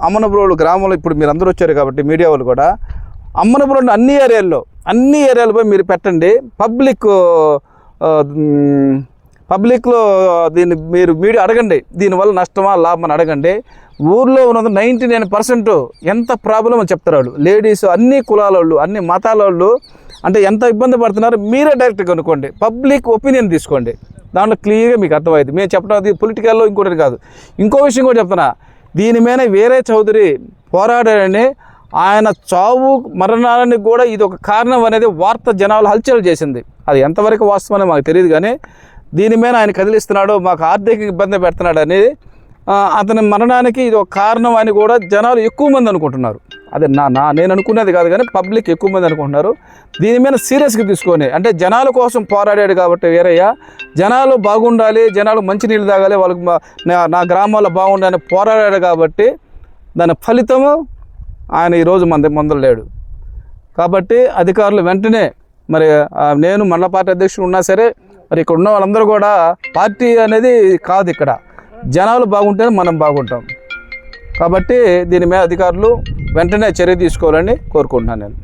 అమ్మనబ్రోలు గ్రామంలో ఇప్పుడు మీరు అందరూ వచ్చారు కాబట్టి మీడియా వాళ్ళు కూడా అమ్మనబ్రోలు అన్ని ఏరియాలపై మీరు పెట్టండి. పబ్లిక్లో దీన్ని మీరు మీడియా అడగండి, దీనివల్ల నష్టమా లాభం అని అడగండి. ఊర్లో ఉన్నది 99% ఎంత ప్రాబ్లమ్ అని చెప్తారు వాళ్ళు. లేడీస్, అన్ని కులాల వాళ్ళు, అన్ని మతాల వాళ్ళు అంటే ఎంత ఇబ్బంది పడుతున్నారు మీరే డైరెక్ట్గా కనుక్కోండి. పబ్లిక్ ఒపీనియన్ తీసుకోండి, దాంట్లో క్లియర్గా మీకు అర్థమైంది. మేము చెప్పడం అది పొలిటికల్లో ఇంకోటి కాదు. ఇంకో విషయం కూడా చెప్తున్నా, దీని మీద వేరే చౌదరి పోరాడాడని, ఆయన చావు మరణానికి కూడా ఇది ఒక కారణం అనేది వార్త జనాలు హల్చల్ చేసింది. అది ఎంతవరకు వాస్తవమని మాకు తెలియదు, కానీ దీని మీద ఆయన కదిలిస్తున్నాడు, మాకు ఆర్థిక ఇబ్బంది పెడుతున్నాడు అనేది, అతని మరణానికి ఇది ఒక కారణం అని కూడా జనాలు ఎక్కువ మంది అనుకుంటున్నారు. అదే నేను అనుకునేది కాదు, కానీ పబ్లిక్ ఎక్కువ మంది అనుకుంటున్నారు. దీని మీద సీరియస్గా తీసుకొని, అంటే జనాల కోసం పోరాడాడు కాబట్టి వీరయ్య, జనాలు బాగుండాలి, జనాలు మంచినీళ్ళు తాగాలి, వాళ్ళకి నా గ్రామాల్లో బాగుండాలని పోరాడాడు కాబట్టి దాని ఫలితము ఆయన ఈరోజు మందులు లేడు. కాబట్టి అధికారులు వెంటనే మరి నేను మండల పార్టీ అధ్యక్షుడు ఉన్నా సరే, మరి ఇక్కడ ఉన్న వాళ్ళందరూ కూడా పార్టీ అనేది కాదు, ఇక్కడ జనాలు బాగుంటేనే మనం బాగుంటాం. కాబట్టి దీని మీద అధికారులు వెంటనే చర్య తీసుకోవాలని కోరుకుంటున్నాను నేను.